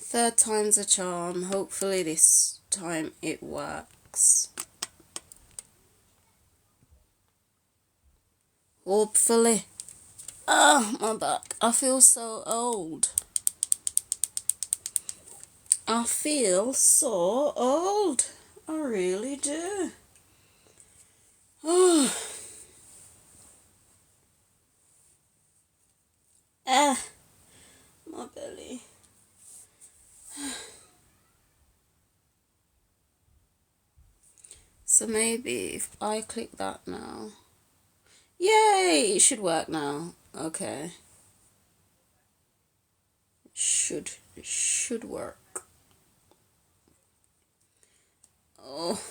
Third time's a charm. Hopefully this time it works. Hopefully. Oh, my back. I feel so old. I feel so old. I really do. Oh, ah, my belly. So maybe if I click that now. Yay! It should work now. Okay. It should work. Oh.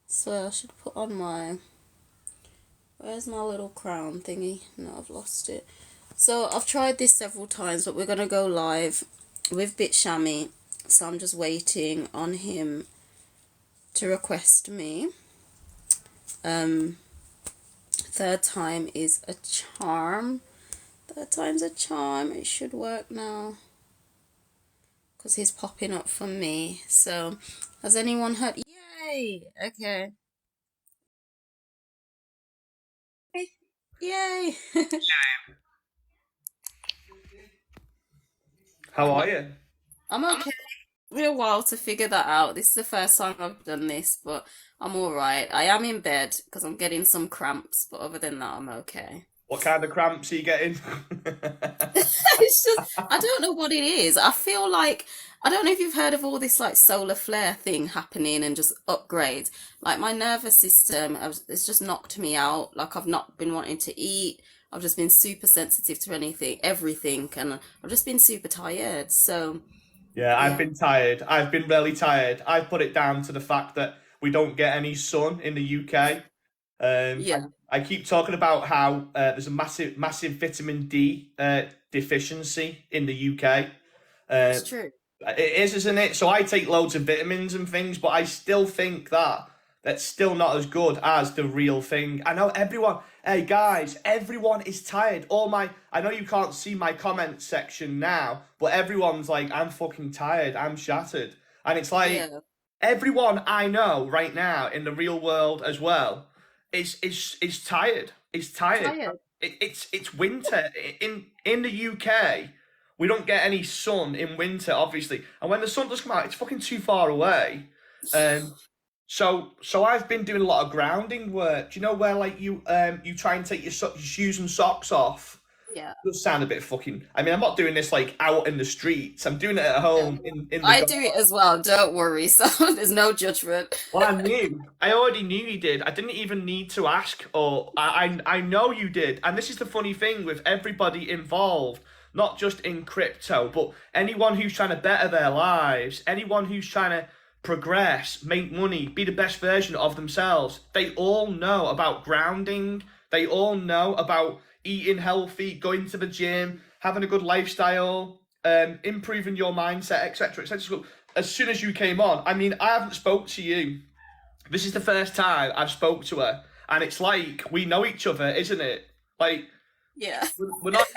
So I should put on my... Where's my little crown thingy? No, I've lost it. So I've tried this several times, but we're going to go live with Bitshami. So I'm just waiting on him to request me. Third time is a charm. Third time's a charm. It should work now, because he's popping up for me. So has anyone heard? Yay! Okay. Yay! How are you? I'm okay. Took me a while to figure that out. This is the first time I've done this, but I'm all right. I am in bed because I'm getting some cramps, but other than that, I'm okay. What kind of cramps are you getting? It's just, I don't know what it is. I feel like, I don't know if you've heard of all this like solar flare thing happening and just upgrades. Like my nervous system, it's just knocked me out. Like I've not been wanting to eat. I've just been super sensitive to anything, everything, and I've just been super tired. So, Yeah, I've yeah. been tired. I've been really tired. I've put it down to the fact that we don't get any sun in the UK. Yeah, I keep talking about how there's a massive vitamin D deficiency in the UK. Uh, it's true. It is, isn't it? So I take loads of vitamins and things, but I still think that that's still not as good as the real thing. I know everyone, hey guys, everyone is tired. I know you can't see my comment section now, but everyone's like, I'm fucking tired, I'm shattered. And it's like, Yeah. everyone I know right now in the real world as well is tired. Is tired. Tired. It's winter in the UK. We don't get any sun in winter, obviously, and when the sun does come out, it's fucking too far away. Um, so I've been doing a lot of grounding work. Do you know where like you try and take your shoes and socks off? Yeah. It does sound a bit fucking. I mean, I'm not doing this like out in the streets. I'm doing it at Yeah. home in the I garden. do it as well, don't worry. So there's no judgment. Well, I knew. I already knew you did. I didn't even need to ask, or I know you did. And this is the funny thing with everybody involved, not just in crypto, but anyone who's trying to better their lives, anyone who's trying to progress, make money, be the best version of themselves. They all know about grounding. They all know about eating healthy, going to the gym, having a good lifestyle, improving your mindset, etc., etc. So as soon as you came on, I mean, I haven't spoke to you. This is the first time I've spoke to her, and it's like we know each other, isn't it? Like Yeah. we're not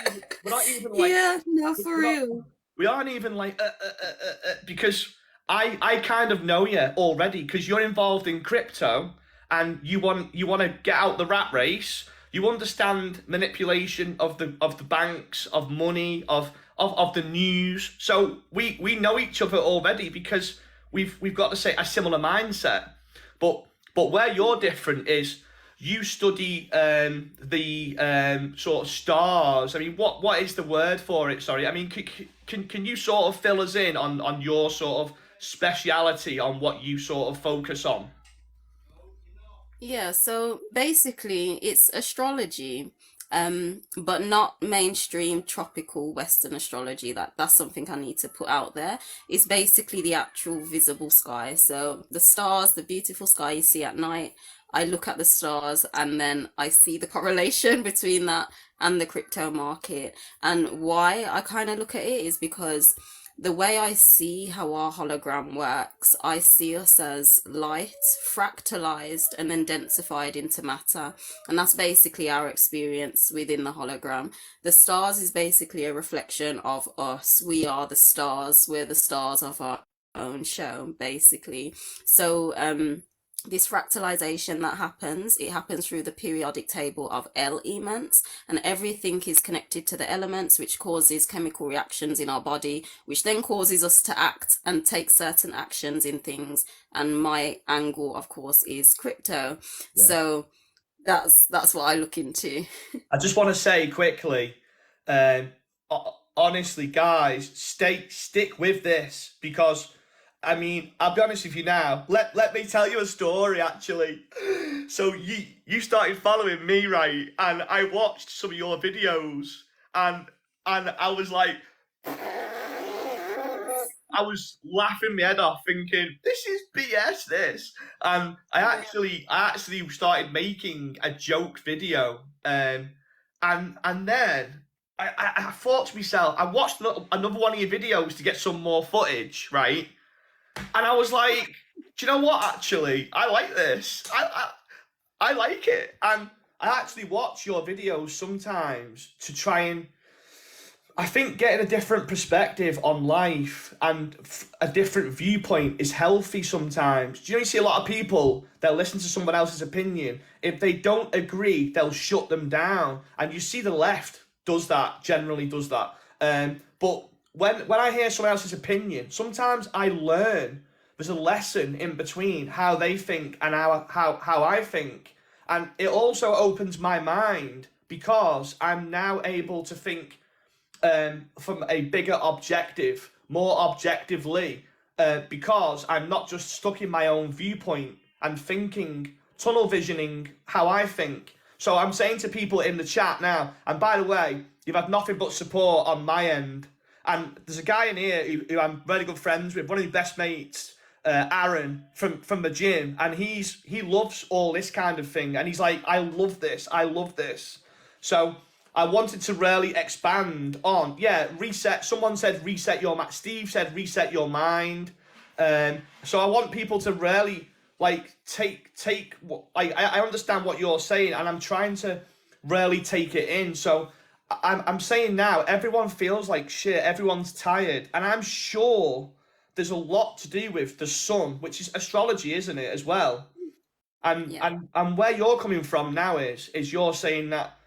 even like Yeah, no, for we're not real. we aren't even like because I kind of know you already because you're involved in crypto and you want to get out the rat race. You understand manipulation of the banks, of money, of the news. So we know each other already because we've got to say a similar mindset. But where you're different is you study the sort of stars. I mean, what is the word for it? Sorry. I mean, can you sort of fill us in on your sort of speciality on what you sort of focus on? Yeah, so basically it's astrology, but not mainstream tropical Western astrology. That's something I need to put out there. It's basically the actual visible sky. So the stars, the beautiful sky you see at night, I look at the stars and then I see the correlation between that and the crypto market. And why I kind of look at it is because the way I see how our hologram works, I see us as light, fractalized, and then densified into matter. And that's basically our experience within the hologram. The stars is basically a reflection of us. We are the stars. We're the stars of our own show, basically. So, this fractalization that happens, it happens through the periodic table of elements, and everything is connected to the elements, which causes chemical reactions in our body, which then causes us to act and take certain actions in things. And my angle, of course, is crypto. Yeah. So that's what I look into. I just want to say quickly, um, honestly, guys, stick with this because, I mean, I'll be honest with you now. Let me tell you a story. Actually, so you started following me, right? And I watched some of your videos, and I was like, I was laughing my head off, thinking this is BS. This, and I actually started making a joke video, and then I thought to myself, I watched another one of your videos to get some more footage, right? And I was like, do you know what? Actually, I like this. I like it, and I actually watch your videos sometimes to try and I think getting a different perspective on life and a different viewpoint is healthy sometimes. Do you know, you see a lot of people, they'll listen to someone else's opinion. If they don't agree, they'll shut them down. And you see the left does that, generally does that. But when I hear someone else's opinion, sometimes I learn there's a lesson in between how they think and how I think. And it also opens my mind because I'm now able to think from a bigger objective, more objectively, because I'm not just stuck in my own viewpoint and thinking, tunnel visioning how I think. So I'm saying to people in the chat now, and by the way, you've had nothing but support on my end. And there's a guy in here who I'm very good friends with, one of my best mates, Aaron from the gym, and he loves all this kind of thing, and he's like, I love this, I love this. So I wanted to really expand on, reset. Someone said reset your mind. Steve said reset your mind. So I want people to really like take what I understand what you're saying, and I'm trying to really take it in. So I'm saying now, everyone feels like shit. Everyone's tired, and I'm sure there's a lot to do with the sun, which is astrology, isn't it, as well? And Yeah. and where you're coming from now is you're saying that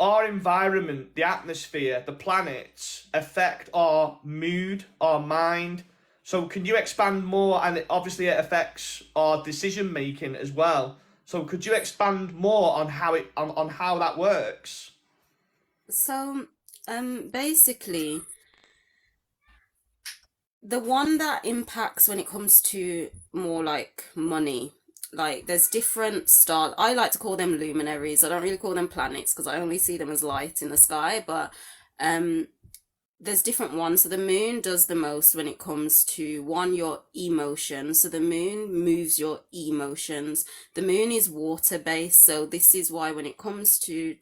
our environment, the atmosphere, the planets affect our mood, our mind. So can you expand more? And obviously it affects our decision making as well. So could you expand more on how that works? So, basically, the one that impacts when it comes to more like money, like there's different stars. I like to call them luminaries. I don't really call them planets because I only see them as light in the sky, but um there's different ones. So the moon does the most when it comes to one, your emotions. So the moon moves your emotions. The moon is water based, so this is why when it comes to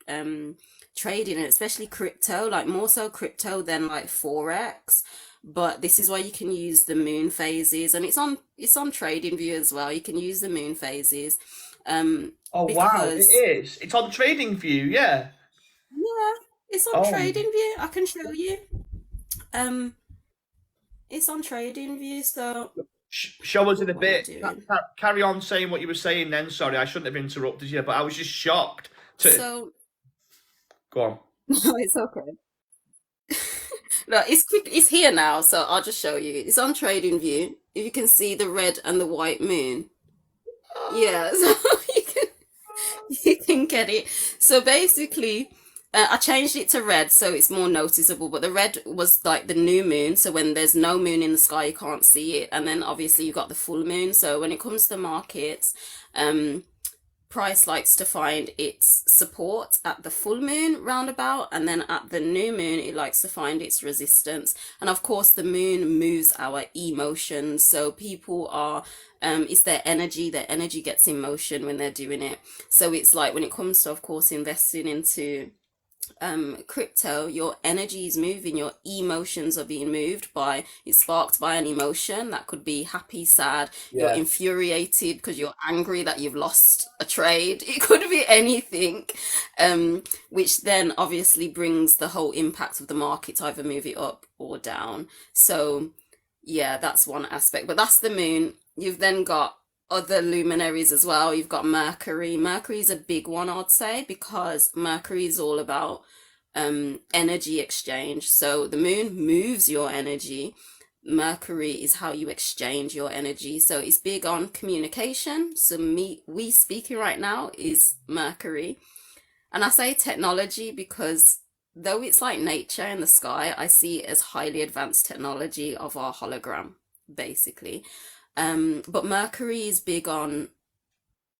trading, and especially crypto, like more so crypto than like forex, but this is why you can use the moon phases, and it's on trading view as well. You can use the moon phases Oh wow, it because is. It's on Trading View, yeah. yeah, it's on Oh, trading view. I can show you. um it's on trading view, so show us in a what am I bit. doing? Carry on saying what you were saying then. Sorry, I shouldn't have interrupted you, but I was just shocked to So go on. no, it's okay. Look, it's quick. It's here now, so I'll just show you. It's on Trading View. If you can see the red and the white moon, yeah, so you can get it. So basically, I changed it to red so it's more noticeable. But the red was like the new moon. So when there's no moon in the sky, you can't see it. And then obviously you got the full moon. So when it comes to the markets, um, price likes to find its support at the full moon roundabout, and then at the new moon it likes to find its resistance. And of course the moon moves our emotions, so people are it's their energy gets in motion when they're doing it. So it's like when it comes to, of course, investing into crypto, your energy is moving, your emotions are being moved by, it's sparked by an emotion that could be happy, sad, you're Yeah. infuriated because you're angry that you've lost a trade. It could be anything, which then obviously brings the whole impact of the market to either move it up or down. So, yeah, that's one aspect, but that's the moon. You've then got other luminaries as well. You've got Mercury. Mercury is a big one, I'd say, because Mercury is all about energy exchange. So the moon moves your energy. Mercury is how you exchange your energy. So it's big on communication. So we speaking right now is Mercury. And I say technology because though it's like nature in the sky, I see it as highly advanced technology of our hologram, basically. But Mercury is big on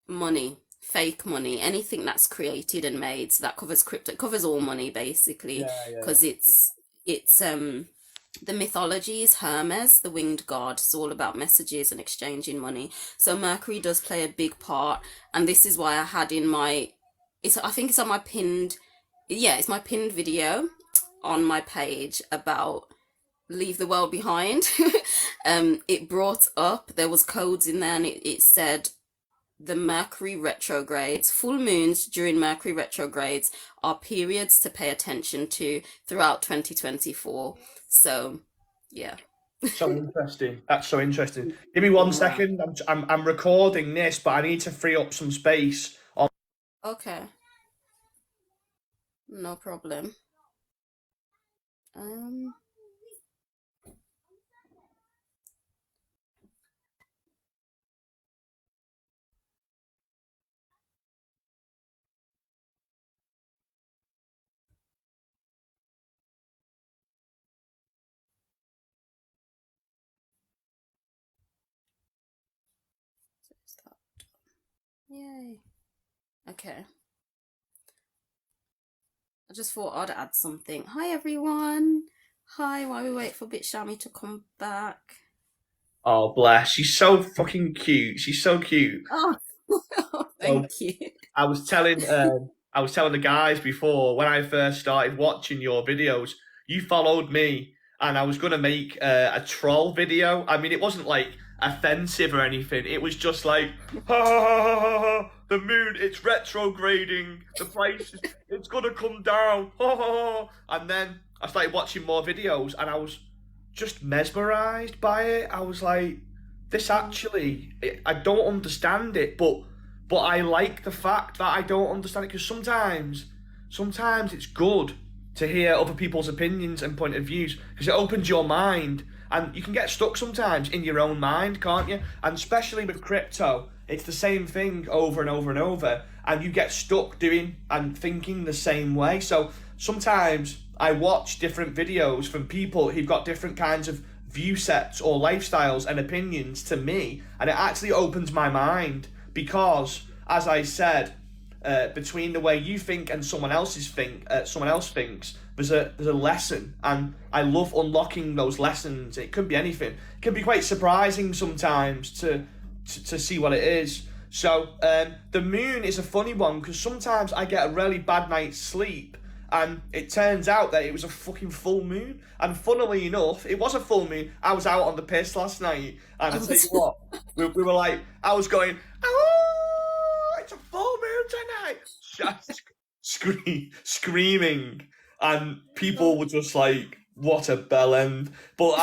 money, fake money, anything that's created and made. So that covers crypto, it covers all money basically, Yeah, yeah. because it's the mythology is Hermes, the winged god. It's all about messages and exchanging money. So Mercury does play a big part, and this is why I had in my it's I think it's on my pinned yeah, it's my pinned video on my page about leave the world behind. It brought up there was codes in there, and it said the Mercury retrogrades, full moons during Mercury retrogrades are periods to pay attention to throughout 2024. So, yeah. So interesting. That's so interesting. Give me one Wow. second. I'm recording this, but I need to free up some space on. Okay, no problem. Um, Yay. Okay. I just thought I'd add something. Hi everyone. Hi, while we wait for Bit Shami to come back. Oh, bless. She's so fucking cute. She's so cute. Oh, So thank you. I was telling the guys before when I first started watching your videos, you followed me, and I was gonna make a troll video. I mean, it wasn't like offensive or anything. It was just like, ha, ha, ha, ha, ha, the moon, it's retrograding. The place, it's gonna come down. Ha, ha, ha. And then I started watching more videos, and I was just mesmerized by it. I was like, this actually, I don't understand it, but I like the fact that I don't understand it because sometimes it's good to hear other people's opinions and point of views because it opens your mind and you can get stuck sometimes in your own mind, can't you? And especially with crypto, it's the same thing over and over and over, and you get stuck doing and thinking the same way. So sometimes I watch different videos from people who've got different kinds of view sets or lifestyles and opinions to me, and it actually opens my mind because, as I said, between the way you think and someone else thinks, there's a lesson, and I love unlocking those lessons. It could be anything. It can be quite surprising sometimes to see what it is. So the moon is a funny one because sometimes I get a really bad night's sleep, and it turns out that it was a fucking full moon. And funnily enough, it was a full moon. I was out on the piss last night, and I tell you what, we were like, I was going, oh, it's a full moon tonight, just screaming, and people were just like, what a bell end. But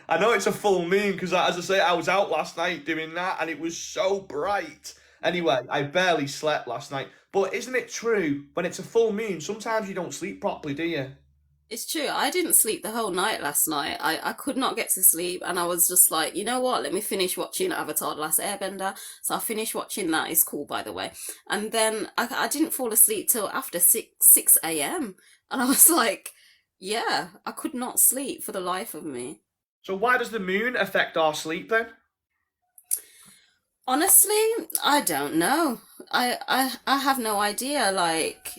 I know it's a full moon because, as I say, I was out last night doing that, and it was so bright. Anyway, I barely slept last night. But isn't it true when it's a full moon, sometimes you don't sleep properly, do you? It's true. I didn't sleep the whole night last night. I could not get to sleep, and I was just like, you know what? Let me finish watching Avatar: The Last Airbender. So I finished watching that. It's cool, by the way. And then I didn't fall asleep till after 6 a.m. And I was like, yeah, I could not sleep for the life of me. So why does the moon affect our sleep then? Honestly, I don't know. I have no idea. Like,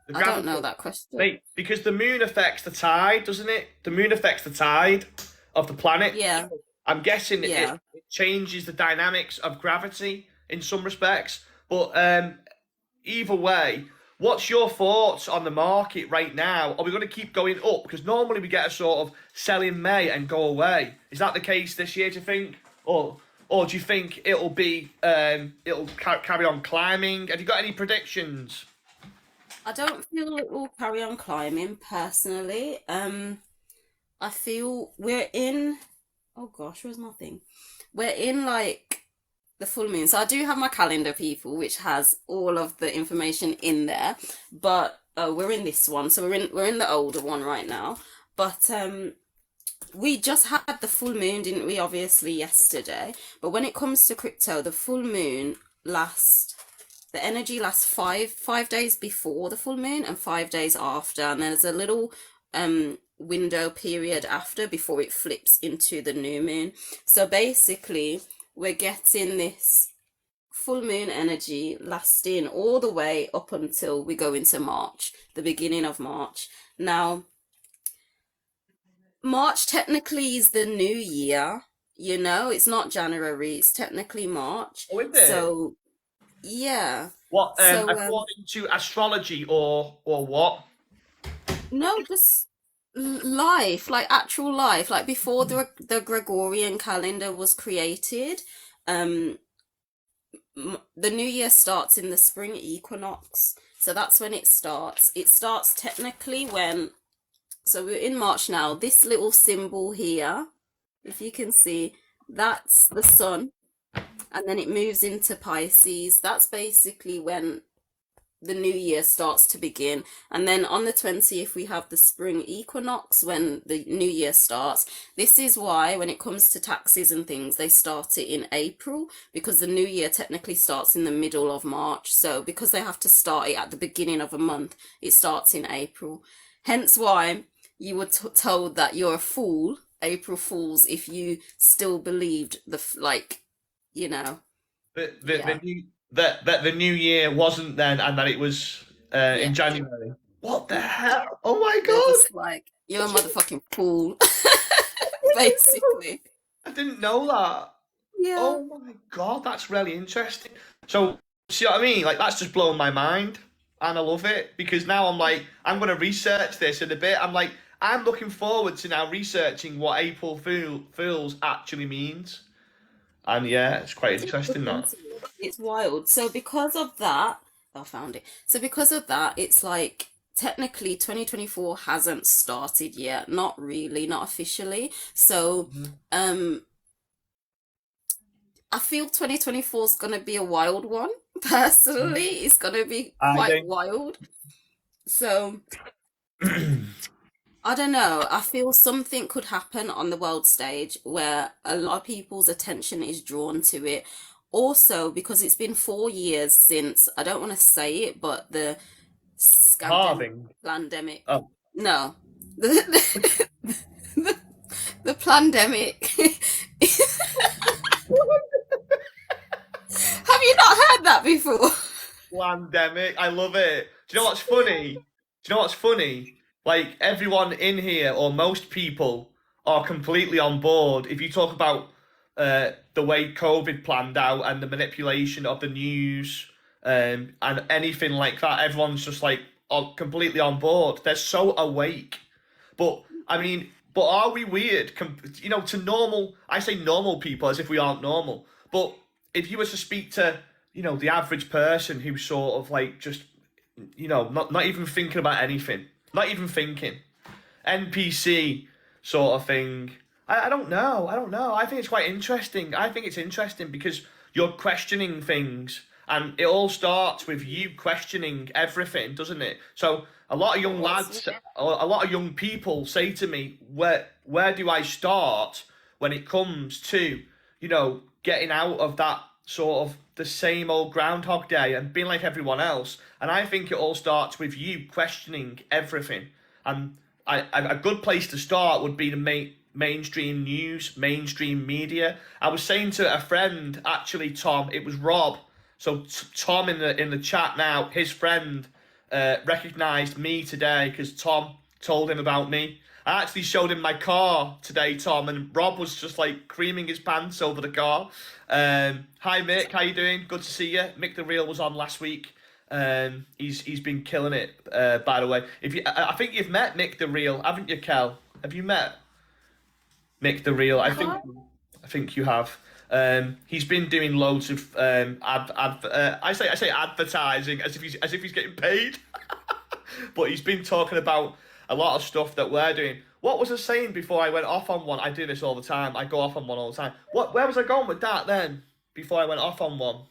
The I don't know gravity. that question. Mate, because the moon affects the tide, doesn't it? The moon affects the tide of the planet. Yeah, I'm guessing yeah. it changes the dynamics of gravity in some respects. But either way, What's your thoughts on the market right now? Are we going to keep going up? Because normally we get a sort of sell in May and go away. Is that the case this year, do you think? Or do you think it'll carry on climbing? Have you got any predictions? I don't feel it will carry on climbing personally. I feel we're in, oh gosh, where's my thing? We're in like the full moon. So I do have my calendar, people, which has all of the information in there. But we're in this one, so we're in the older one right now. But we just had the full moon, didn't we? Obviously yesterday. But when it comes to crypto, the full moon lasts. The energy lasts five days before the full moon and 5 days after, and there's a little window period after before it flips into the new moon. So basically, we're getting this full moon energy lasting all the way up until we go into March, the beginning of March. Now, March technically is the new year, it's not January, it's technically March. Oh, is it? So, yeah. What So, according to astrology or what? no, just life, like actual life, like before the Gregorian calendar was created. Um, the new year starts in the spring equinox, so that's when it starts. It starts technically when, so we're in March now. This little symbol here, if you can see, that's the sun, and then it moves into Pisces. That's basically when the new year starts to begin. And then on the 20th, we have the spring equinox when the new year starts. This is why, when it comes to taxes and things, they start it in April, because the new year technically starts in the middle of March. So, because they have to start it at the beginning of a month, it starts in April. Hence why you were told that you're a fool, April Fools, if you still believed you know, The yeah. new that the new year wasn't then, and that it was Yeah. in January. What the hell? Oh my They're god! just like, you're a motherfucking fool, I basically. didn't know that. Yeah. Oh my god, that's really interesting. So, see what I mean? Like, that's just blowing my mind, and I love it because now I'm like, I'm gonna research this in a bit. I'm looking forward to now researching what Fools actually means, and yeah, it's quite Look interesting that. into it. It's wild. So because of that, I found it. So because of that, it's like technically 2024 hasn't started yet. Not really, not officially. So Mhm. um I feel 2024 is gonna be a wild one. Personally, it's gonna be I quite think. wild. So I don't know. I feel something could happen on the world stage where a lot of people's attention is drawn to it. Also, because it's been 4 years since, I don't want to say it, but the scandemic, Halving. pandemic, Oh. no, the, the, the pandemic. Have you not heard that before? Pandemic. I love it. Do you know what's funny? Do you know what's funny? Like everyone in here, or most people, are completely on board. If you talk about the way COVID planned out and the manipulation of the news and anything like that, everyone's just like completely on board. They're so awake. But I mean, but are we weird? To normal, I say normal people as if we aren't normal. But if you were to speak to, the average person who's sort of like just, not even thinking about anything, not even thinking, NPC sort of thing. I don't know. I don't know. I think it's quite interesting. I think it's interesting because you're questioning things, and it all starts with you questioning everything, doesn't it? So a lot of young Course, lads, a lot of young people say to me, "Where do I start when it comes to, getting out of that sort of the same old Groundhog Day and being like everyone else?" And I think it all starts with you questioning everything. And a good place to start would be the mainstream news, mainstream media. I was saying to a friend, actually, Tom, it was Rob. So Tom in the chat now, his friend recognised me today because Tom told him about me. I actually showed him my car today, Tom, and Rob was just like creaming his pants over the car. Hi Mick, how you doing? Good to see you. Mick the Real was on last week. He's been killing it. By the way, if you, I think you've met Mick the Real, haven't you, Kel? Have you met Mick the Real? Have I? I think you have. He's been doing loads of I say advertising as if he's getting paid, but he's been talking about a lot of stuff that we're doing. What was I saying before I went off on one? I do this all the time. I go off on one all the time. Where was I going with that then? Before I went off on one,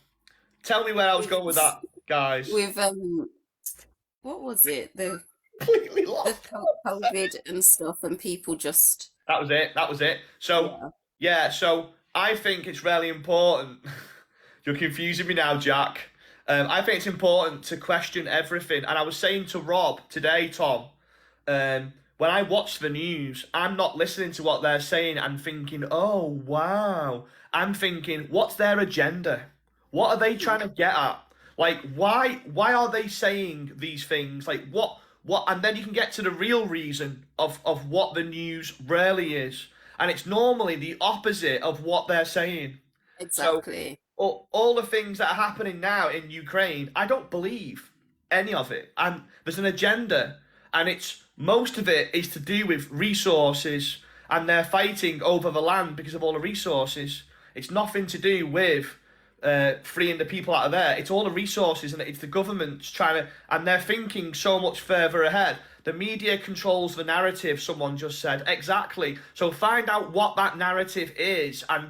tell me where I was going with that, guys. With what was it? Completely The lost. COVID and stuff, and people just That was it. That was it. So, yeah. yeah, so I think it's really important. You're confusing me now, Jack. I think it's important to question everything. And I was saying to Rob today, Tom, when I watch the news, I'm not listening to what they're saying and thinking, oh, wow. I'm thinking, what's their agenda? What are they trying to get at? Like, why are they saying these things? Like, what? And then you can get to the real reason of what the news really is. And it's normally the opposite of what they're saying. So Exactly. all the things that are happening now in Ukraine, I don't believe any of it. And there's an agenda, and it's most of it is to do with resources, and they're fighting over the land because of all the resources. It's nothing to do with freeing the people out of there. It's all the resources, and it's the government's trying to, and they're thinking so much further ahead. The media controls the narrative, someone just said. Exactly. So find out what that narrative is and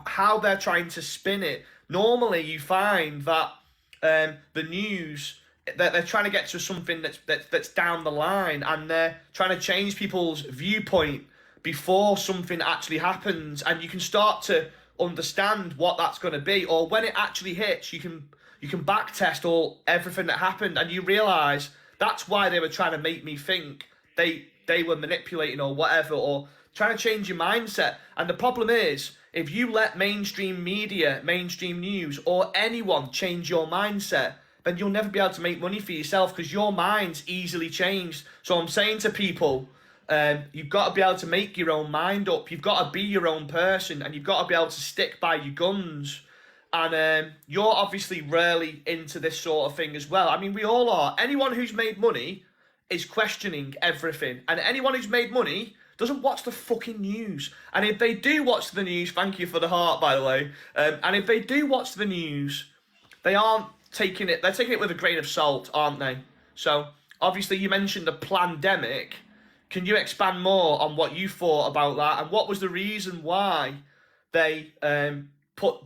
how they're trying to spin it. Normally you find that the news that they're trying to get to something that's down the line, and they're trying to change people's viewpoint before something actually happens, and you can start to understand what that's going to be, or when it actually hits you can back test everything that happened, and you realize that's why they were trying to make me think they were manipulating or whatever, or trying to change your mindset. And the problem is, if you let mainstream media, mainstream news, or anyone change your mindset, then you'll never be able to make money for yourself because your mind's easily changed. So I'm saying to people, you've got to be able to make your own mind up. You've got to be your own person, and you've got to be able to stick by your guns. And you're obviously really into this sort of thing as well. I mean, we all are. Anyone who's made money is questioning everything, and anyone who's made money doesn't watch the fucking news. And if they do watch the news, thank you for the heart, by the way. And if they do watch the news, they aren't taking it. They're taking it with a grain of salt, aren't they? So obviously, you mentioned the pandemic. Can you expand more on what you thought about that, and what was the reason why they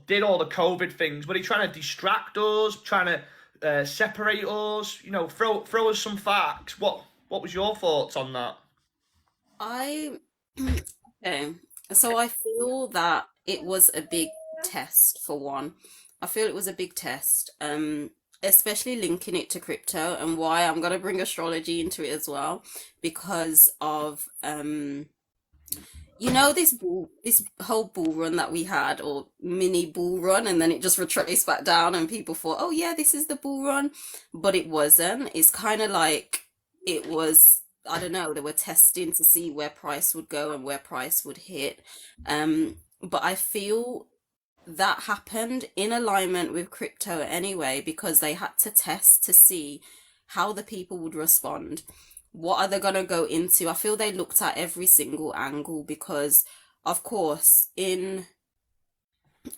did all the COVID things? Were they trying to distract us, trying to separate us? You know, throw us some facts. What was your thoughts on that? I okay. So I feel that it was a big test for one. I feel it was a big test, especially linking it to crypto, and why I'm gonna bring astrology into it as well, because of this whole bull run that we had, or mini bull run, and then it just retraced back down, and people thought, oh yeah, this is the bull run, but it wasn't. It's kind of like it was. I don't know. They were testing to see where price would go and where price would hit. But I feel that happened in alignment with crypto anyway, because they had to test to see how the people would respond. What are they going to go into? I feel they looked at every single angle because, of course,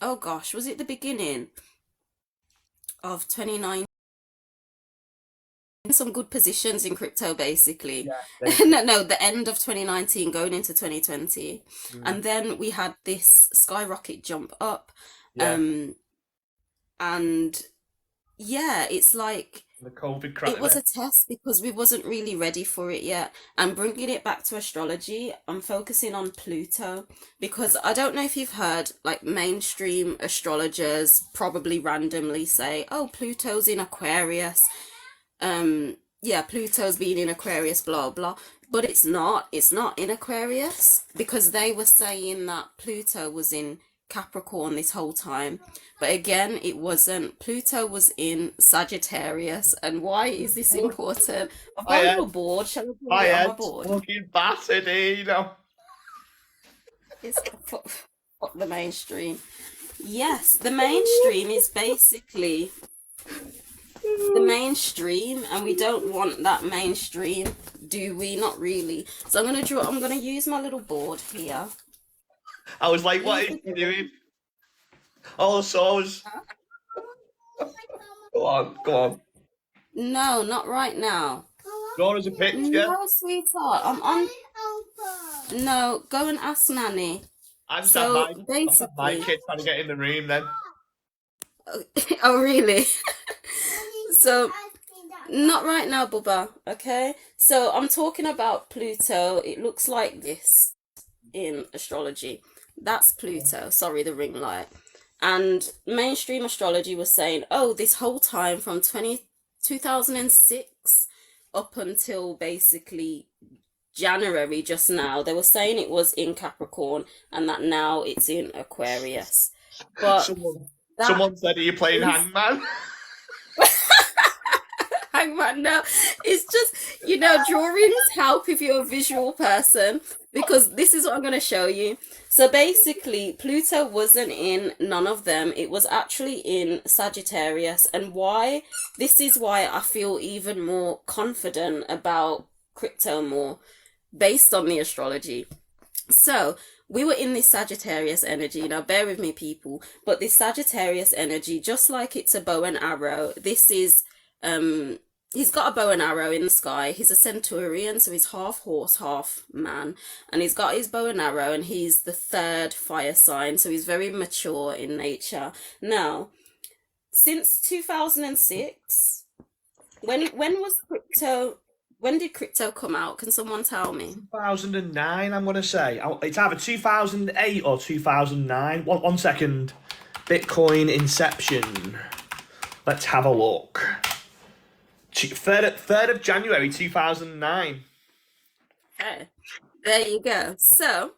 oh gosh, was it the beginning of 2019? Some good positions in crypto basically. Yeah, they did. No, the end of 2019 going into 2020. Mm, And then we had this skyrocket jump up. yeah, Um, and yeah, it's like the COVID it crap. was a test because we wasn't really ready for it yet. And bringing it back to astrology, I'm focusing on Pluto because I don't know if you've heard, like, mainstream astrologers probably randomly say, "Oh, Pluto's in Aquarius." Yeah, Pluto's been in Aquarius, blah blah. But it's not in Aquarius, because they were saying that Pluto was in Capricorn this whole time. But again, it wasn't. Pluto was in Sagittarius. And why is this important? I've I got a had, little board. Shall I bring I it on my had board? fucking battered, you know. It's fuck the mainstream. Yes, the mainstream is basically the mainstream, and we don't want that mainstream, do we? Not really. So I'm gonna use my little board here. I was like, what These are are you doing? All I saw was, go on, go on. no, not right now. Draw us a picture. No, sweetheart, I'm on. No, go and ask Nanny. I just had So my basically, kid trying to get in the room then. oh really? So not right now, Bubba. Okay. So I'm talking about Pluto. It looks like this in astrology. That's Pluto. Sorry, the ring light. And mainstream astrology was saying, oh, this whole time from 2006 up until basically January just now, they were saying it was in Capricorn and that now it's in Aquarius. But Someone, that someone said, are you playing is hangman? hangman now. It's just, drawings help if you're a visual person because this is what I'm going to show you. So basically, Pluto wasn't in none of them. It was actually in Sagittarius. And why? This is why I feel even more confident about crypto more based on the astrology. So we were in this Sagittarius energy. Now, bear with me, people. But this Sagittarius energy, just like it's a bow and arrow, this is he's got a bow and arrow in the sky. He's a centurion, so he's half horse, half man. And he's got his bow and arrow, and he's the third fire sign, so he's very mature in nature. Now, since 2006, when was crypto when did crypto come out? Can someone tell me? 2009, I'm going to say. It's either 2008 or 2009. One second. Bitcoin inception. Let's have a look. 3rd of January 2009. Okay. There you go. So,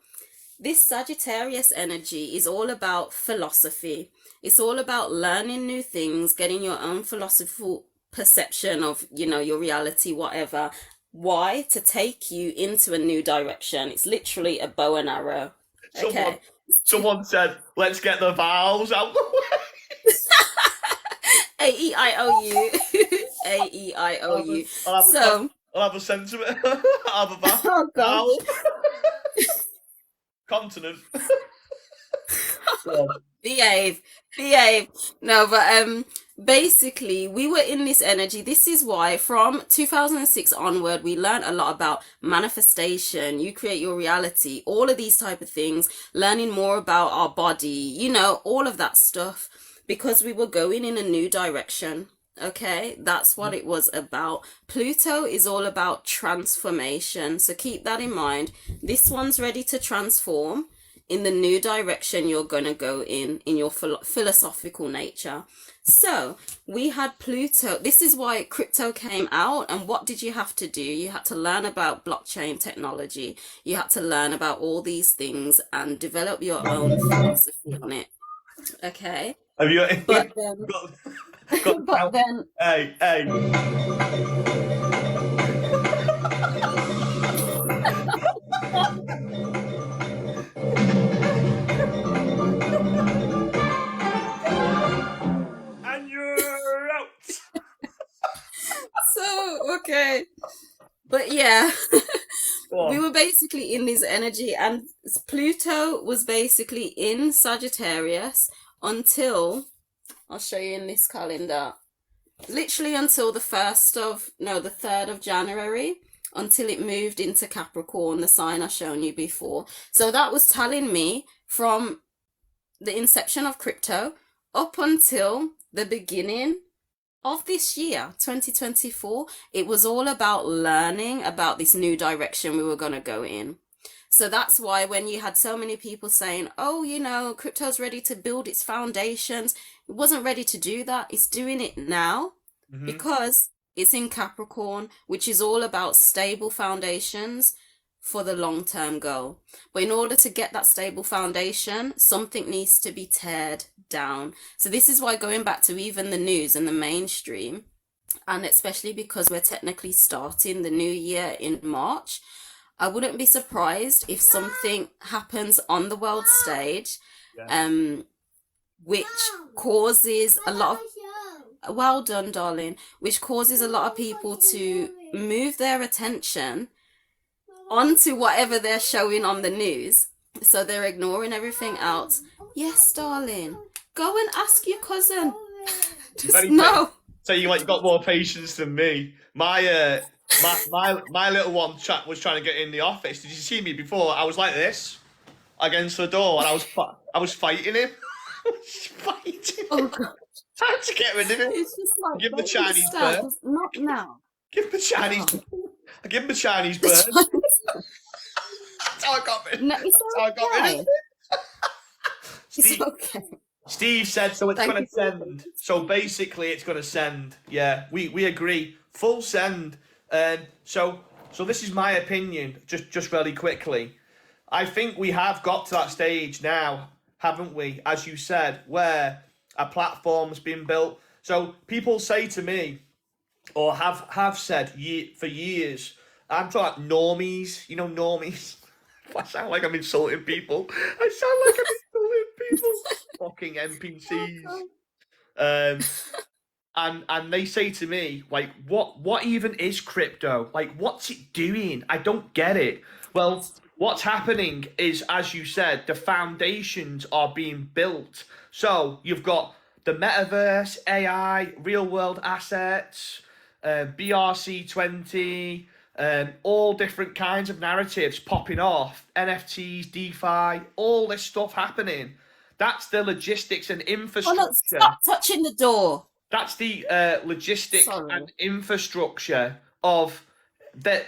this Sagittarius energy is all about philosophy. It's all about learning new things, getting your own philosophical perception of, your reality, whatever. Why? To take you into a new direction. It's literally a bow and arrow. Someone, Okay. someone said, let's get the vowels out the way. A-E-I-O-U. I'll have A-E-I-O-U. a, I'll have a, con- So, I'll have a sentiment. I'll have a oh vowel. gosh. Continent. Go on. Behave, behave. No, but basically we were in this energy. This is why from 2006 onward we learned a lot about manifestation. You create your reality, all of these type of things, learning more about our body, all of that stuff because we were going in a new direction. Okay, that's what it was about. Pluto is all about transformation. So keep that in mind. This one's ready to transform in the new direction you're going to go in your philosophical nature. So we had Pluto. This is why crypto came out. And what did you have to do? You had to learn about blockchain technology. You had to learn about all these things and develop your own philosophy on it. Okay. Have you But then, got, got but then, hey, hey. And you're out. so, okay. But yeah, Go we on. were basically in this energy, and Pluto was basically in Sagittarius until I'll show you in this calendar. Literally until the 3rd of January, until it moved into Capricorn, the sign I've shown you before. So that was telling me from the inception of crypto up until the beginning of this year, 2024, it was all about learning about this new direction we were going to go in. So that's why when you had so many people saying, oh, crypto's ready to build its foundations, it wasn't ready to do that. It's doing it now Mm-hmm. because it's in Capricorn, which is all about stable foundations for the long-term goal. But in order to get that stable foundation, something needs to be teared down. So this is why going back to even the news and the mainstream, and especially because we're technically starting the new year in March, I wouldn't be surprised if something happens on the world stage, Yeah. which causes Well done, darling. Which causes a lot of people to move their attention onto whatever they're showing on the news. So they're ignoring everything else. Yes, darling. Go and ask your cousin. You're Just very pa- no. so you like got more patience than me. My little one was trying to get in the office. Did you see me before? I was like this against the door, and I was fighting him. I was fighting Oh him. God. I had to get rid of him. It's just like, Give him a baby, Chinese stop. bird. Just not now. Give him a Chinese. Oh. I give him a Chinese The bird. Chinese. That's how I got rid. No, it's That's how I got rid of him. okay. It's Steve, okay. Steve said so. It's Thank gonna you for your send. So basically, it's gonna send. Yeah, we agree. Full send. So this is my opinion. Just really quickly. I think we have got to that stage now, haven't we? As you said, where a platform's been built. So people say to me, or have said for years, I'm talking about normies. You know, normies. I sound like I'm insulting people. I sound like I'm insulting people. Fucking Oh NPCs. God. Um, and they say to me, like, what even is crypto? Like, what's it doing? I don't get it. Well, what's happening is, as you said, the foundations are being built. So you've got the metaverse, AI, real world assets, BRC20, all different kinds of narratives popping off, NFTs, DeFi, all this stuff happening. That's the logistics and Oh no, infrastructure. stop touching the door. That's the logistics Sorry. and infrastructure of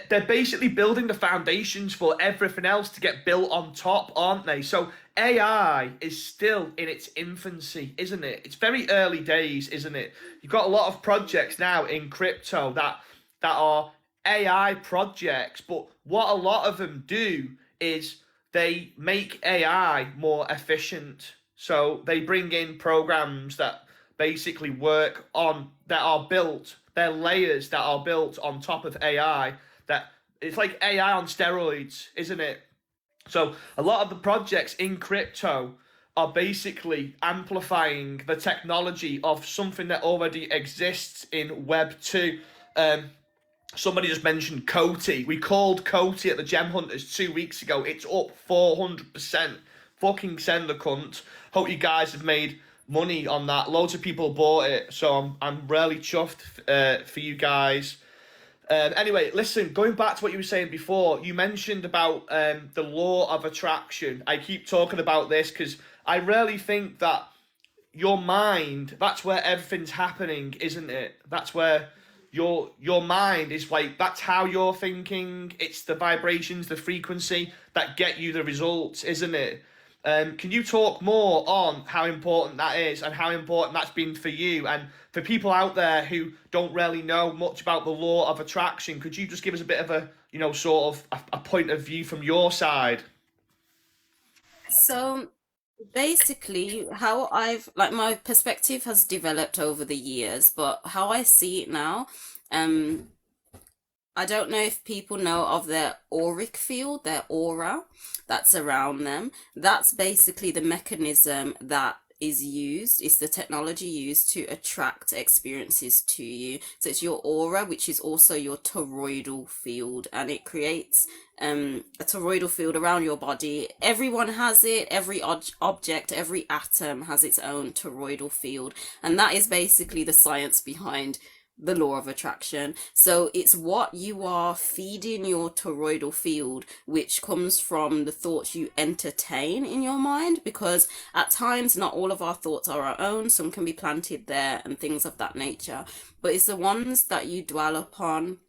they're basically building the foundations for everything else to get built on top, aren't they? So AI is still in its infancy, isn't it? It's very early days, isn't it? You've got a lot of projects now in crypto that are AI projects, but what a lot of them do is they make AI more efficient. So they bring in programs that basically work on that are built, they're layers that are built on top of AI that it's like AI on steroids, isn't it? So a lot of the projects in crypto are basically amplifying the technology of something that already exists in Web 2. Somebody just mentioned Coty. We called Coty at the Gem Hunters 2 weeks ago. It's up 400%. Fucking send the cunt. Hope you guys have made money on that. Loads of people bought it, so I'm really chuffed for you guys. Anyway, listen, going back to what you were saying before, you mentioned about the law of attraction. I keep talking about this because I really think that your mind, that's where everything's happening, isn't it? That's where your mind is like, that's how you're thinking. It's the vibrations, the frequency that get you the results, isn't it? Can you talk more on how important that is and how important that's been for you and for people out there who don't really know much about the law of attraction? Could you just give us a bit of a, sort of a point of view from your side? So basically, how I've like my perspective has developed over the years, but how I see it now, um, I don't know if people know of their auric field, their aura that's around them. That's basically the mechanism that is used, it's the technology used to attract experiences to you. So it's your aura, which is also your toroidal field, and it creates a toroidal field around your body. Everyone has it, every object, every atom has its own toroidal field, and that is basically the science behind the law of attraction. So it's what you are feeding your toroidal field, which comes from the thoughts you entertain in your mind, because at times not all of our thoughts are our own, some can be planted there and things of that nature. But it's the ones that you dwell upon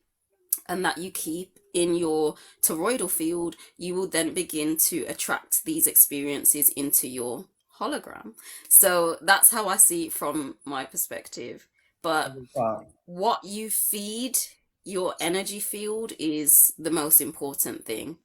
and that you keep in your toroidal field, you will then begin to attract these experiences into your hologram. So that's how I see it from my perspective. But what you feed your energy field is the most important thing.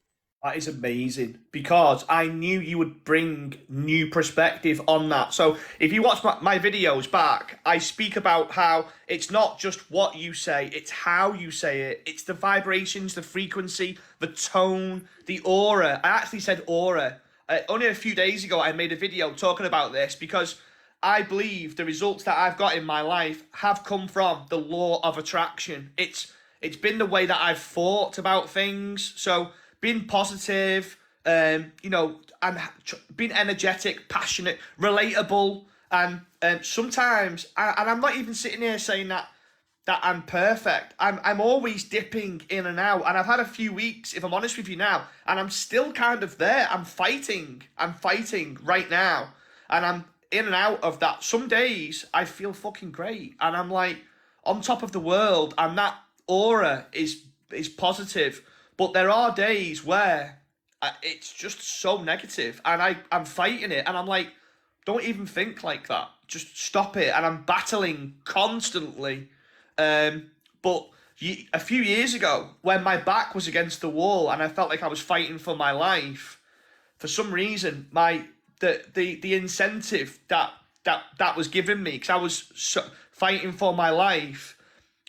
That is amazing because I knew you would bring new perspective on that. So, if you watch my videos back, I speak about how it's not just what you say, it's how you say it. It's the vibrations, the frequency, the tone, the aura. I actually said aura. Only a few days ago, I made a video talking about this because I believe the results that I've got in my life have come from the law of attraction. It's been the way that I've thought about things. So being positive, and being energetic, passionate, relatable, and sometimes, and I'm not even sitting here saying that I'm perfect. I'm always dipping in and out, and I've had a few weeks, if I'm honest with you now, and I'm still kind of there. I'm fighting. I'm fighting right now, and I'm in and out of that. Some days I feel fucking great, and I'm like on top of the world, and that aura is positive. But there are days where it's just so negative, and I'm fighting it, and I'm like, don't even think like that. Just stop it. And I'm battling constantly. But a few years ago, when my back was against the wall and I felt like I was fighting for my life, for some reason, the incentive that was given me, because I was fighting for my life,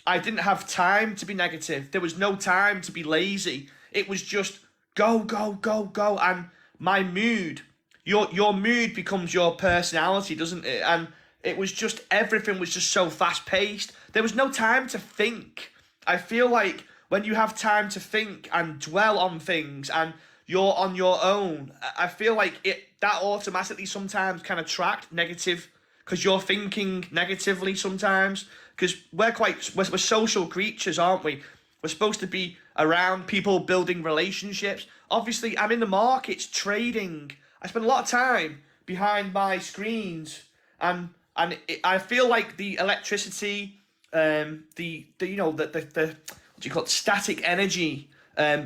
I didn't have time to be negative. There was no time to be lazy. It was just go, go, go, go. And my mood, your mood becomes your personality, doesn't it? And it was just, everything was just so fast paced. There was no time to think. I feel like when you have time to think and dwell on things and you're on your own, I feel like that automatically sometimes can attract negative, because you're thinking negatively sometimes. Because we're social creatures, aren't we? We're supposed to be around people, building relationships. Obviously, I'm in the markets trading. I spend a lot of time behind my screens, and I feel like the electricity, the what do you call it, static energy,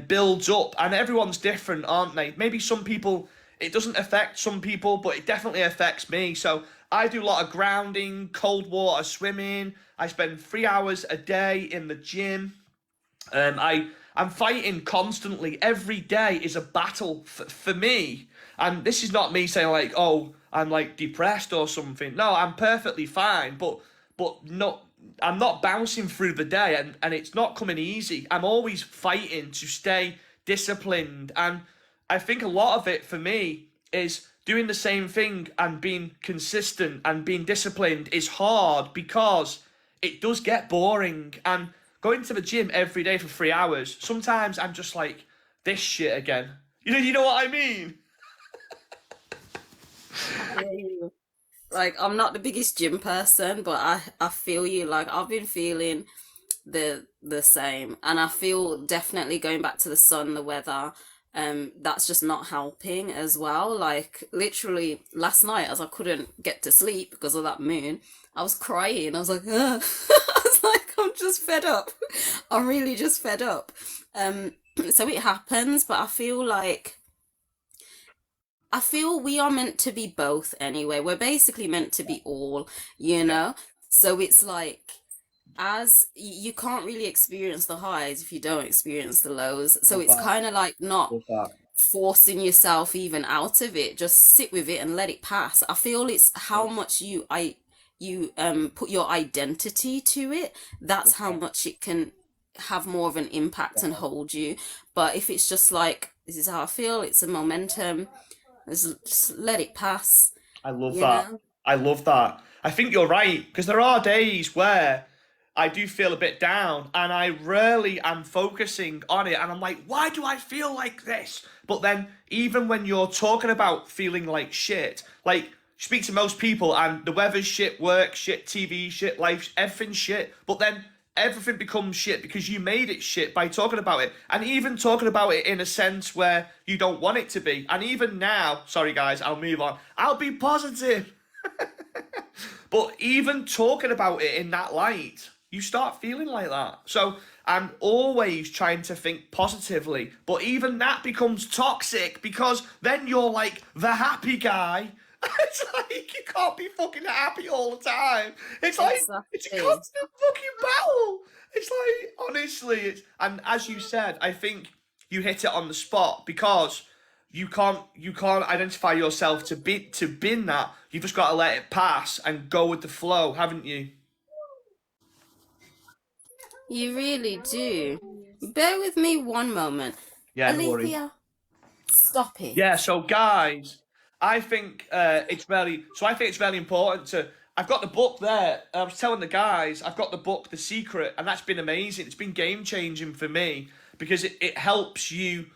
builds up, and everyone's different, aren't they? Maybe some people, it doesn't affect some people, but it definitely affects me. So I do a lot of grounding, cold water swimming. I spend 3 hours a day in the gym. I'm fighting constantly. Every day is a battle for me. And this is not me saying like, oh, I'm like depressed or something. No, I'm perfectly fine. But no, I'm not bouncing through the day, and it's not coming easy. I'm always fighting to stay disciplined. And I think a lot of it for me is doing the same thing and being consistent and being disciplined is hard, because it does get boring. And going to the gym every day for 3 hours, sometimes I'm just like, this shit again. You know what I mean? I feel you. Like, I'm not the biggest gym person, but I feel you. Like, I've been feeling the same, and I feel definitely going back to the sun, the weather. That's just not helping as well. Like, literally last night, as I couldn't get to sleep because of that moon, I was crying. I was like, ugh. I was like, I'm just fed up. I'm really just fed up. So it happens, but I feel we are meant to be both anyway. We're basically meant to be all, you Yeah, know? So it's like, as you can't really experience the highs if you don't experience the lows. So love it's that. kind of like not Love that. forcing yourself even out of it. Just sit with it and let it pass. I feel it's how much you put your identity to it. That's Love how that. much it can have more of an impact and hold you. But if it's just like, this is how I feel, it's a momentum, just let it pass, I love you that. know? I love that. I think you're right, because there are days where I do feel a bit down, and I rarely am focusing on it, and I'm like, why do I feel like this? But then, even when you're talking about feeling like shit, like, you speak to most people and the weather's shit, work shit, TV shit, life, everything's shit. But then everything becomes shit because you made it shit by talking about it. And even talking about it in a sense where you don't want it to be. And even now, sorry guys, I'll move on. I'll be positive. But even talking about it in that light, you start feeling like that. So I'm always trying to think positively. But even that becomes toxic, because then you're like the happy guy. It's like you can't be fucking happy all the time. It's a Exactly. constant fucking battle. It's like, honestly, and as you said, I think you hit it on the spot, because you can't identify yourself to bin that. You've just got to let it pass and go with the flow, haven't you? You really do. Bear with me one moment. Yeah, no worries. Olivia, stop Yeah, it. so guys, I think it's very. So I think it's really important to. I've got the book there. I was telling the guys I've got the book, The Secret, and that's been amazing. It's been game changing for me because it helps you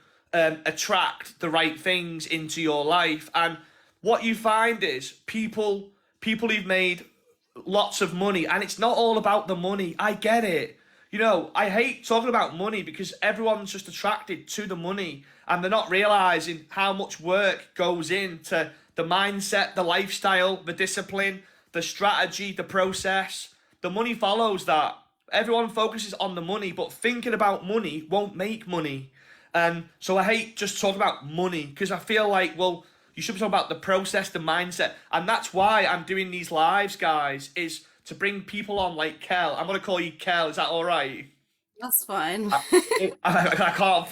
attract the right things into your life. And what you find is people who've made lots of money, and it's not all about the money. I get it. You know, I hate talking about money because everyone's just attracted to the money and they're not realizing how much work goes into the mindset, the lifestyle, the discipline, the strategy, the process. The money follows that. Everyone focuses on the money, but thinking about money won't make money. And so I hate just talking about money because I feel like, well, you should be talking about the process, the mindset. And that's why I'm doing these lives, guys, is to bring people on like Kel. I'm going to call you Kel. Is that all right? That's fine. I can't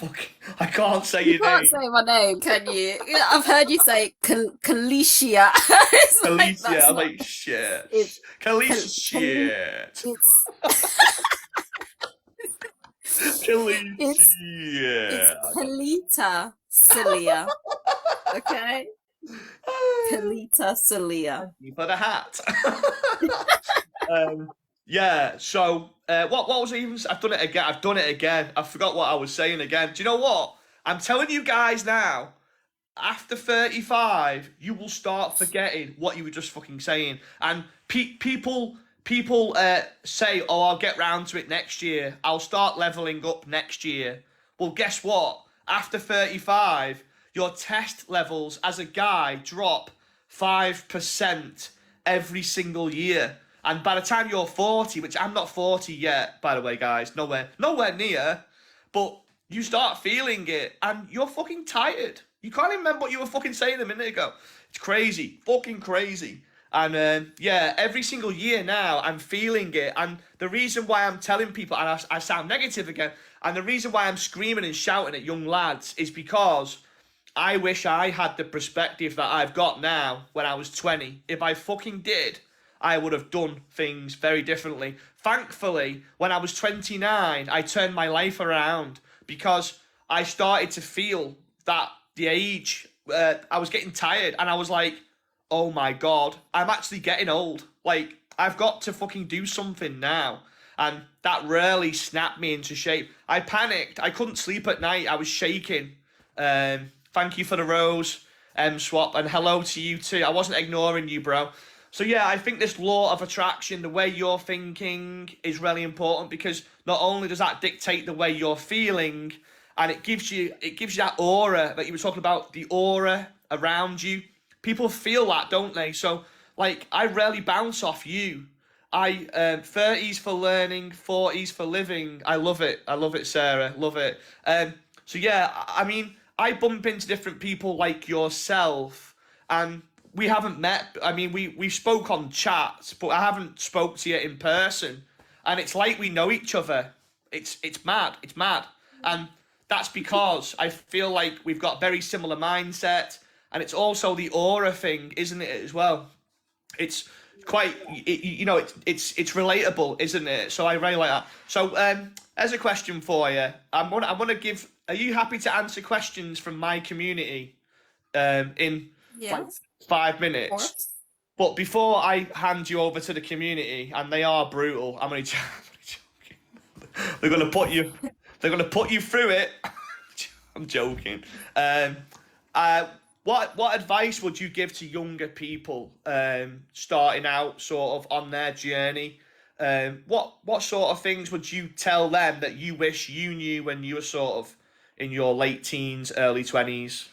I can't say You your can't name. say my name, can you? Yeah, I've heard you say Kalicia. It's like Khaleesi. that's I'm not. like, shit. It's Khaleesi, Kal, shit. it's it's it's Khaleesi. Kalita Cilia. Okay, Kalita Cilia. Thank you for the hat. um, yeah, so what was I even? I've done it again. I've done it again. I forgot what I was saying again. Do you know what? I'm telling you guys now. After 35, you will start forgetting what you were just fucking saying. And people say, "Oh, I'll get round to it next year. I'll start leveling up next year." Well, guess what? After 35, your test levels as a guy drop 5% every single year. And by the time you're 40, which I'm not 40 yet, by the way, guys, nowhere near, but you start feeling it and you're fucking tired. You can't even remember what you were fucking saying a minute ago. It's crazy, fucking crazy. And yeah, every single year now I'm feeling it. And the reason why I'm telling people, and I sound negative again, and the reason why I'm screaming and shouting at young lads is because I wish I had the perspective that I've got now when I was 20. If I fucking did, I would have done things very differently. Thankfully, when I was 29, I turned my life around because I started to feel that the age, I was getting tired and I was like, oh my God, I'm actually getting old. Like, I've got to fucking do something now. And that really snapped me into shape. I panicked. I couldn't sleep at night. I was shaking. Thank you for the rose, Swap, and hello to you too. I wasn't ignoring you, bro. So yeah, I think this law of attraction, the way you're thinking, is really important because not only does that dictate the way you're feeling, and it gives you that aura that you were talking about, the aura around you. People feel that, don't they? So like, I rarely bounce off you. I 30s for learning, 40s for living. I love it. I love it, Sarah. Love it. So yeah, I mean, I bump into different people like yourself, and we haven't met. I mean, we spoke on chat, but I haven't spoke to you in person, and it's like we know each other. It's mad. It's mad, and that's because I feel like we've got very similar mindset, and it's also the aura thing, isn't it, as well? It's quite it's relatable, isn't it? So I really like that. So as a question for you, I want to give. Are you happy to answer questions from my community in like Yes, 5 minutes? of But before I hand you over to the community, and they are brutal, I'm only joking. They're gonna put you. They're gonna put you through it. I'm joking. Uh, what advice would you give to younger people starting out, sort of on their journey? What sort of things would you tell them that you wish you knew when you were sort of in your late teens, early 20s?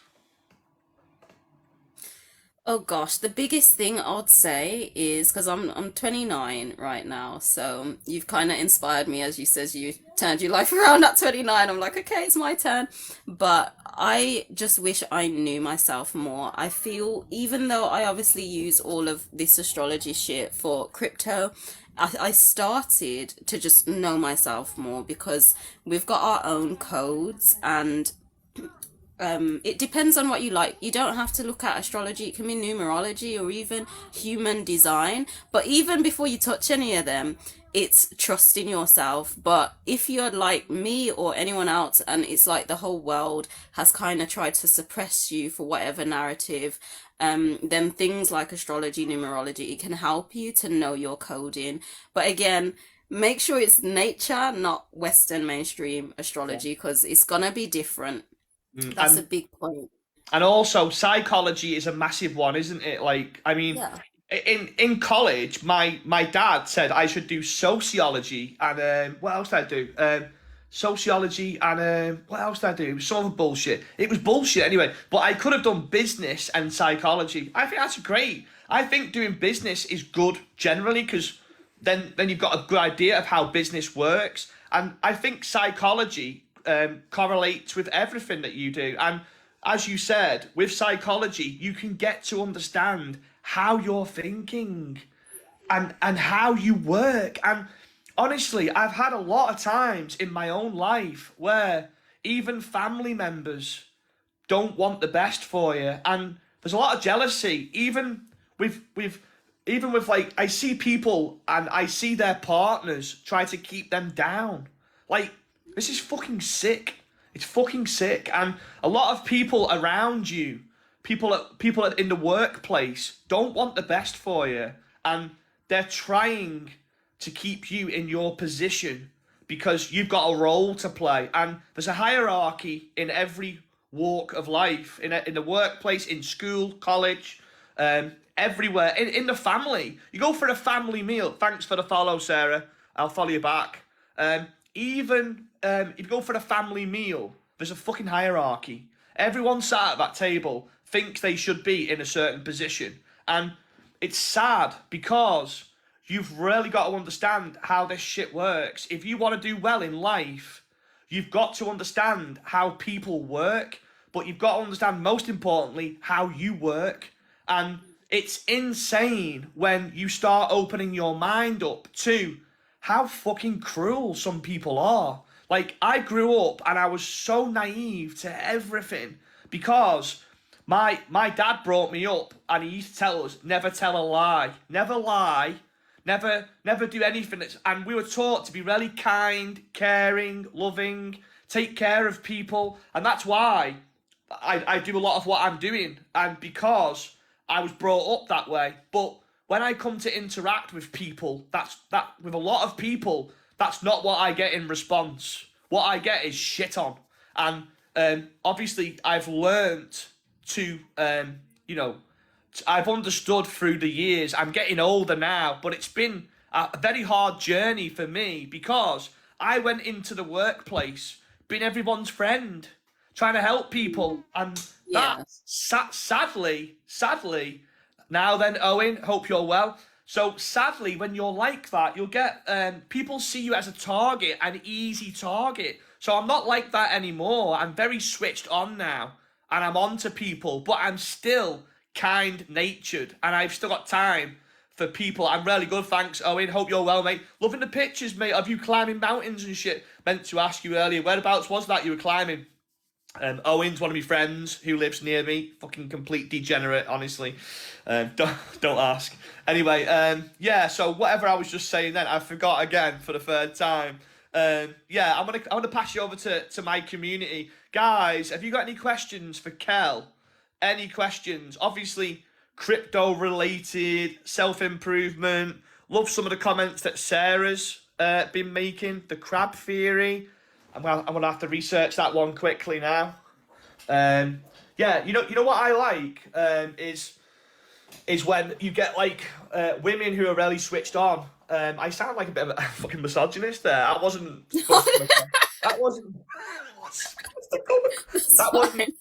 Oh gosh, the biggest thing I'd say is because I'm 29 right now, so you've kind of inspired me as you says you turned your life around at 29. I'm like, okay, it's my turn. But I just wish I knew myself more. I feel even though I obviously use all of this astrology shit for crypto, I started to just know myself more because we've got our own codes and It depends on what you like. You don't have to look at astrology. It can be numerology or even human design. But even before you touch any of them, it's trusting yourself. But if you're like me or anyone else, and it's like the whole world has kind of tried to suppress you for whatever narrative, then things like astrology, numerology, it can help you to know your coding. But again, make sure it's nature, not Western mainstream Yeah. astrology, because it's gonna be different. Mm, That's a big point. and also psychology is a massive one, isn't it? Like, I mean, Yeah. in college, my dad said I should do sociology and what else did I do? Sociology and what else did I do? It was some other bullshit. It was bullshit anyway. But I could have done business and psychology. I think that's great. I think doing business is good generally because then you've got a good idea of how business works. And I think psychology correlates with everything that you do. And as you said, with psychology, you can get to understand how you're thinking and how you work. And honestly, I've had a lot of times in my own life where even family members don't want the best for you, and there's a lot of jealousy. Even with like I see people and I see their partners try to keep them down. Like this is fucking sick. It's fucking sick, and a lot of people around you, people in the workplace, don't want the best for you, and they're trying to keep you in your position because you've got a role to play. And there's a hierarchy in every walk of life, in the workplace, in school, college, everywhere, in the family. You go for a family meal. Thanks for the follow, Sarah. I'll follow you back. Even if you go for a family meal, there's a fucking hierarchy. Everyone sat at that table thinks they should be in a certain position. And it's sad because you've really got to understand how this shit works. If you want to do well in life, you've got to understand how people work, but you've got to understand, most importantly, how you work. And it's insane when you start opening your mind up to how fucking cruel some people are. Like, I grew up and I was so naive to everything because my dad brought me up and he used to tell us never tell a lie, never do anything that's, and we were taught to be really kind, caring, loving, take care of people, and that's why I do a lot of what I'm doing, and because I was brought up that way. But when I come to interact with people, that with a lot of people, that's not what I get in response. What I get is shit on, and obviously I've learnt to you know I've understood through the years. I'm getting older now, but it's been a very hard journey for me because I went into the workplace being everyone's friend, trying to help people, and that Yeah. sadly, now then, Owen, hope you're well. So sadly, when you're like that, you'll get people see you as a target, an easy target. So I'm not like that anymore. I'm very switched on now, and I'm on to people, but I'm still kind natured, and I've still got time for people. I'm really good, thanks, Owen. Hope you're well, mate. Loving the pictures, mate, of you climbing mountains and shit. Meant to ask you earlier, whereabouts was that you were climbing? Owen's one of my friends who lives near me. Fucking complete degenerate, honestly. Don't ask. Anyway, yeah. So whatever I was just saying then, I forgot again for the third time. Yeah, I'm gonna pass you over to my community, guys. Have you got any questions for Kel? Any questions? Obviously, crypto related, self improvement. Love some of the comments that Sarah's been making. The crab theory. I'm gonna have to research that one quickly now. Um, yeah, you know what I like is when you get like women who are really switched on. I sound like a bit of a fucking misogynist there. That wasn't supposed to come across. That wasn't. It's That wasn't. fine.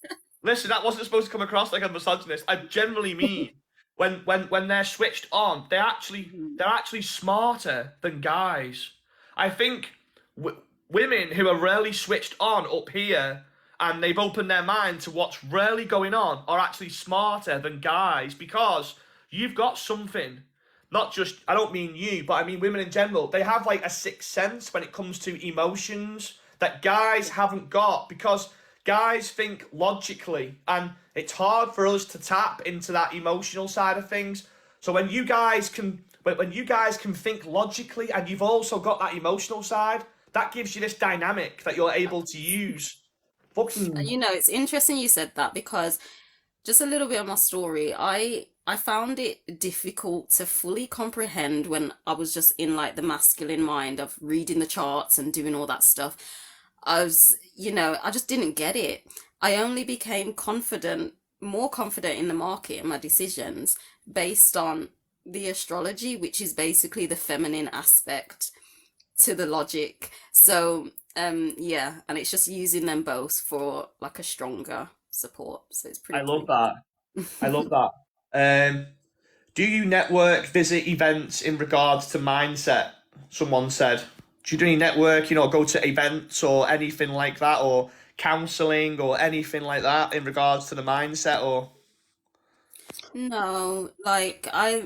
Listen, that wasn't supposed to come across like a misogynist. I generally mean when they're switched on, they're actually smarter than guys. I think women who are really switched on up here and they've opened their mind to what's really going on are actually smarter than guys because you've got something. Not just, I don't mean you, but I mean women in general. They have like a sixth sense when it comes to emotions that guys haven't got because guys think logically, and it's hard for us to tap into that emotional side of things. So when you guys can think logically, and you've also got that emotional side, that gives you this dynamic that you're able to use. Fucking, You know, it's interesting you said that because just a little bit of my story. I found it difficult to fully comprehend when I was just in like the masculine mind of reading the charts and doing all that stuff. I was, you know, I just didn't get it. I only became confident, more confident in the market and my decisions based on the astrology, which is basically the feminine aspect to the logic. So, yeah, and it's just using them both for like a stronger support. So it's I pretty love cool. that. I love that. Um, do you network, visit events in regards to mindset? Someone said. Do you do any network, go to events or anything like that, or counseling or anything like that in regards to the mindset, or No, like I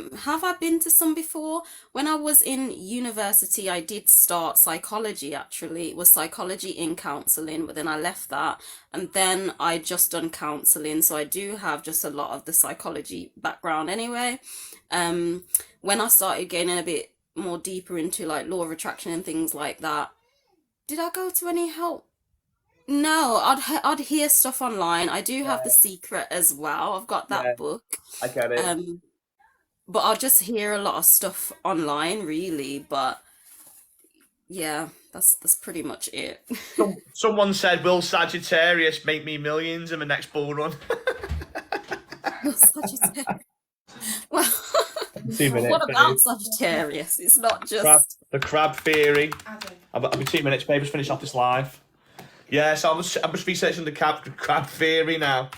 been to some before. When I was in university, I did start psychology actually. It was psychology in counseling, but then I left that and then I just done counseling. So I do have just a lot of the psychology background anyway. Um, when I started getting a bit more deeper into like law of attraction and things like that, did I go to any help? No, I'd hear stuff online. I do have The yeah, Secret as well. I've got yeah, that book. I get it. Um, but I'll just hear a lot of stuff online, really. But yeah, that's pretty much it. Someone said, "Will Sagittarius make me millions in the next bull run?" Sagittarius. Well, 2 minutes, what babe. about Sagittarius? It's not Crab, just. the crab theory. I'll be 2 minutes, babe. Just finish off this live. Yeah, so I'm just researching the crab theory now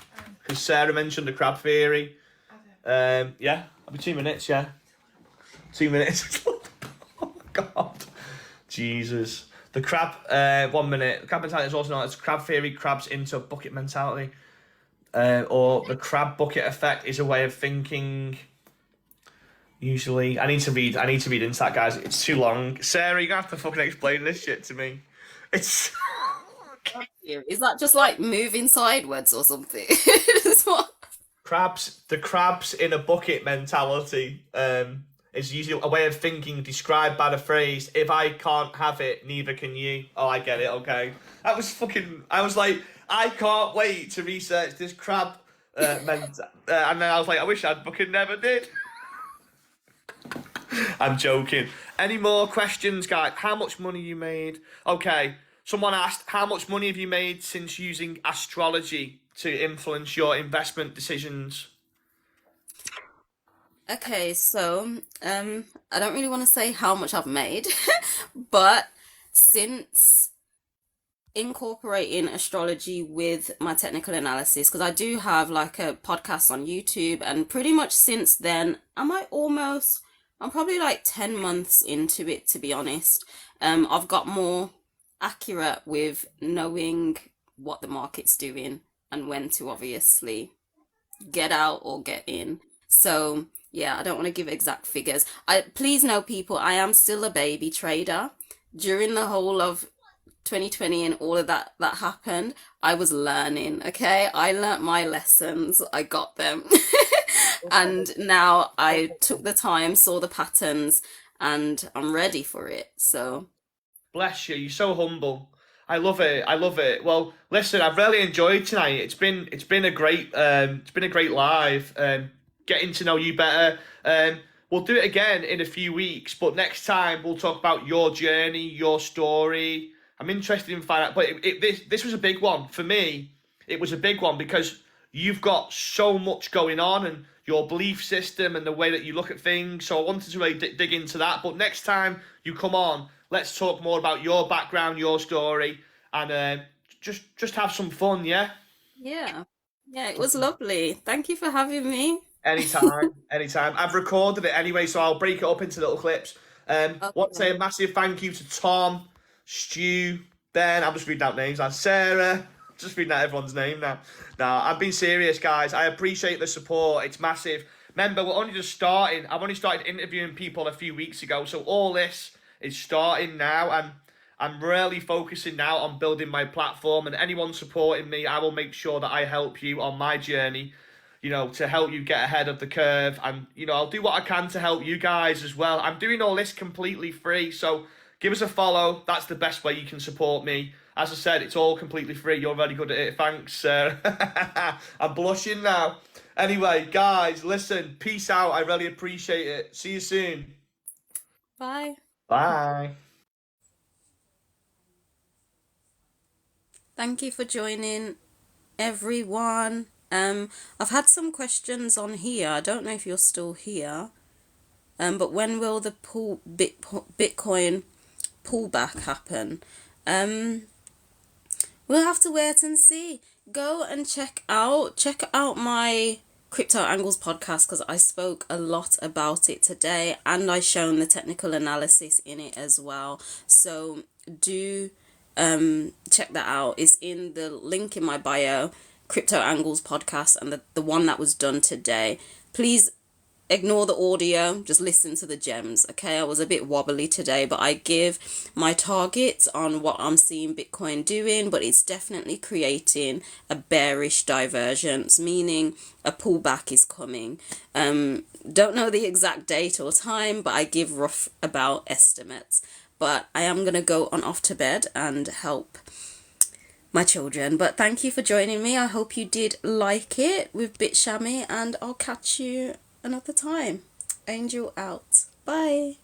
because Sarah mentioned the crab theory. Yeah, I'll be 2 minutes. Yeah, 2 minutes. Oh my god, Jesus. The crab. 1 minute. The crab mentality is also known as crab theory. Crabs into bucket mentality, or the crab bucket effect is a way of thinking. Usually, I need to read. I need to read into that, guys. It's too long. Sarah, you're gonna have to fucking explain this shit to me. It's. Is that just like moving sideways or something? It's what- The crabs in a bucket mentality is usually a way of thinking described by the phrase, if I can't have it, neither can you. Oh, I get it, okay. I was like, I can't wait to research this crab and then I was like, I wish I'd fucking never did. I'm joking. Any more questions, guys? How much money you made? Okay, someone asked, how much money have you made since using astrology to influence your investment decisions? Okay, so I don't really want to say how much I've made, but since incorporating astrology with my technical analysis, because I do have like a podcast on YouTube, and pretty much since then, I'm probably like 10 months into it, to be honest. I've got more accurate with knowing what the market's doing and when to obviously get out or get in. So yeah, I don't want to give exact figures. I please know people, I am still a baby trader. During the whole of 2020 and all of that happened, I was learning, okay? I learnt my lessons, I got them. And now I took the time, saw the patterns, and I'm ready for it. So, Bless you. You're so humble. I love it. I love it. Well, listen, I've really enjoyed tonight. It's been a great live. Getting to know you better. We'll do it again in a few weeks, but next time we'll talk about your journey, your story. I'm interested in finding out, but this was a big one for me. It was a big one because you've got so much going on and your belief system and the way that you look at things. So I wanted to really dig into that. But next time you come on, let's talk more about your background, your story, and just have some fun. Yeah. yeah. Yeah, it was lovely. Thank you for having me. Anytime, anytime. I've recorded it anyway, so I'll break it up into little clips. Want to say Okay. a massive thank you to Tom, Stu, Ben. I'm just reading out names. And Sarah. Just reading out everyone's name now. Now, I've been serious, guys. I appreciate the support. It's massive. Remember, we're only just starting. I've only started interviewing people a few weeks ago, so all this is starting now, and I'm really focusing now on building my platform, and anyone supporting me, I will make sure that I help you on my journey, to help you get ahead of the curve. And, I'll do what I can to help you guys as well. I'm doing all this completely free, so give us a follow. That's the best way you can support me. As I said, it's all completely free. You're very good at it. Thanks. I'm blushing now. Anyway, guys, listen, peace out. I really appreciate it. See you soon. Bye. Bye. Thank you for joining, everyone. I've had some questions on here. I don't know if you're still here. But when will the Bitcoin pullback happen? We'll have to wait and see. Go and check out my Crypto Angles podcast, because I spoke a lot about it today, and I shown the technical analysis in it as well. So do check that out. It's in the link in my bio, Crypto Angles podcast, and the one that was done today. Please ignore the audio, just listen to the gems, okay? I was a bit wobbly today, but I give my targets on what I'm seeing Bitcoin doing, but it's definitely creating a bearish divergence, meaning a pullback is coming. Don't know the exact date or time, but I give rough about estimates. But I am going to go on off to bed and help my children. But thank you for joining me. I hope you did like it with BitShammy, and I'll catch you another time. Angel out. Bye.